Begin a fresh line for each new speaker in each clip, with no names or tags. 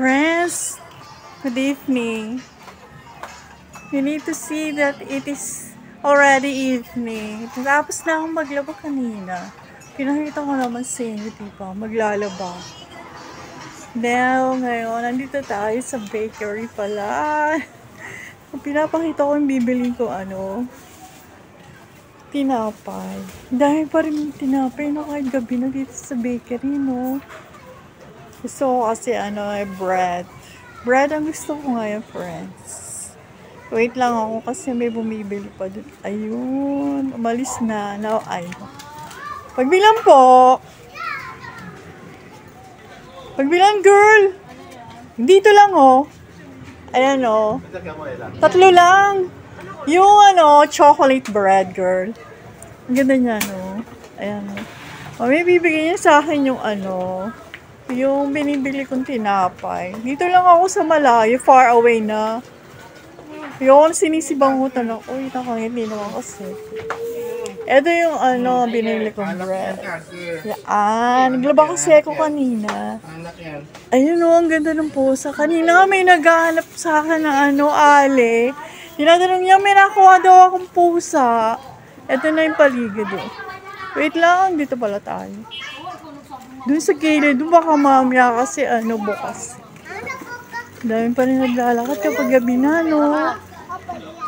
Friends, good evening. You need to see that it is already evening. Tapos na akong maglaba kanina. Pinakita ko naman sa inyo, diba? Maglalaba. Now, ngayon, nandito tayo sa bakery pala. Pinapakita ko yung bibiling ko, tinapay. Dahil pa rin tinapay na kahit gabi na dito sa bakery, no? Gusto ko kasi, bread. Bread ang gusto ko ngayon, friends. Wait lang ako kasi may bumibili pa dun. Ayun, umalis na. Now, pagbilang po! Pagbilang, girl! Dito lang, oh. Ayan, oh. 3 lang. Yung, chocolate bread, girl. Ang ganda niya, no? Ayan. May bibigyan niya sa akin yung, yung binibili kong tinapay. Dito lang ako sa malayo, far away na. Yung sinisibangutan ako. Uy, hindi naman kasi. Ito yung binili kong bread. Yan. Naglaba kasi ako kanina. Ayun o, ang ganda ng pusa. Kanina may naghahanap sa akin ng ale. Tinatanong niya, may nakuha daw akong pusa. Ito na yung paligid o. Wait lang, dito pala tayo. Doon sa gilid, doon baka mamaya kasi bukas. Dami pa rin naglalakad kapag gabi na, no?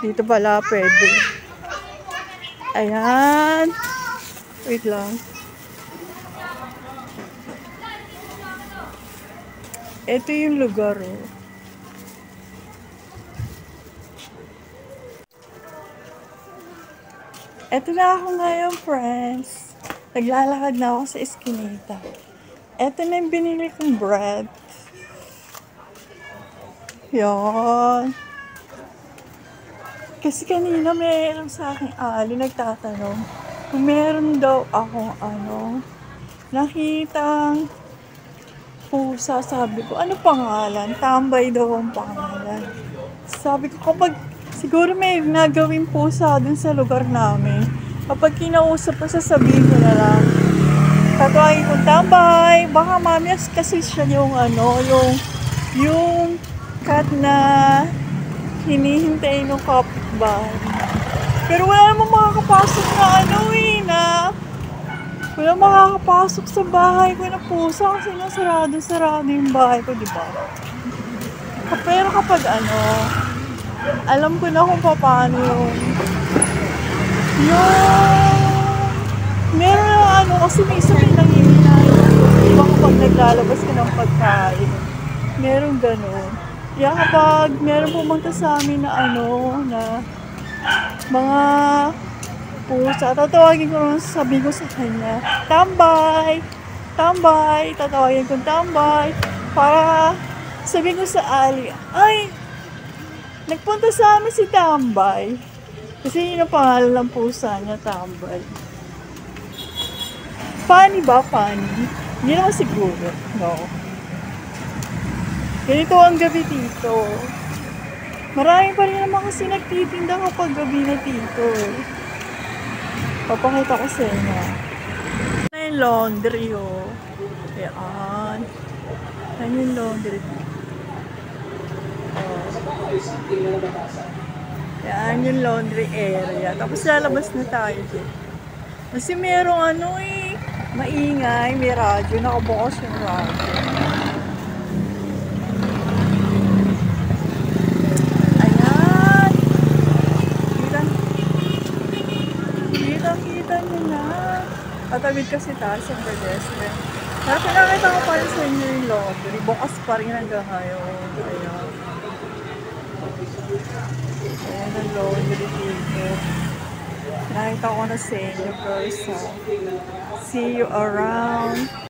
Dito pala pwede. Ayan. Wait lang. Ito yung lugar, oh. Ito na ako ngayon, friends. Naglalakad na ako sa eskinita. Ito na yung binili kong bread. Yan. Kasi kanina mayroon sa aking nagtatanong kung meron daw akong nakitang pusa. Sabi ko, ano pangalan? Tambay daw ang pangalan. Sabi ko, kapag siguro may nagawin pusa dun sa lugar namin, kapag kinausap ko, sasabihin ko na lang, tatawagin ko, Tambay, baka mamaya kasi siya yung yung cat na hinihintay ng kapitbahay. Pero wala namang makakapasok na wala makakapasok sa bahay ko na pusa kasi sarado yung bahay ko, diba? Pero kapag alam ko na kung paano meron na kasi may sabi nangihinay. Diba kapag naglalabas ka ng pagkain, meron gano'n. Kaya kapag meron pumunta sa amin na na mga pusa, tatawagin ko naman, sabi ko sa kanya, Tambay! Tambay! Tatawagin ko, Tambay! Para sabi ko sa Ali, ay! Nagpunta sa amin si Tambay. Kasi yun ang pangalan ng pusa niya, Tambay. Funny ba? Funny? Hindi naman siguro. No. Ganito ang gabi dito. Marami pa rin naman kasi nagtitinda kapag gabi na dito. Papakita ko sa inyo. Ito yung laundry, oh. Ayan. Ayan yung laundry. Yan yung laundry area. Tapos lalabas na tayo dito. Kasi merong maingay, may radyo. Nakabukas yung radyo. Ayan. Kita nyo na. Tatawid kasi tayo sa pedestrian. Kaya pinakita ko pa rin sa inyo yung laundry. Bukas pa rin hanggang ngayon. Ayan. Ayan ang laundry dito. Nakita ko na sa inyo, guys. See you around.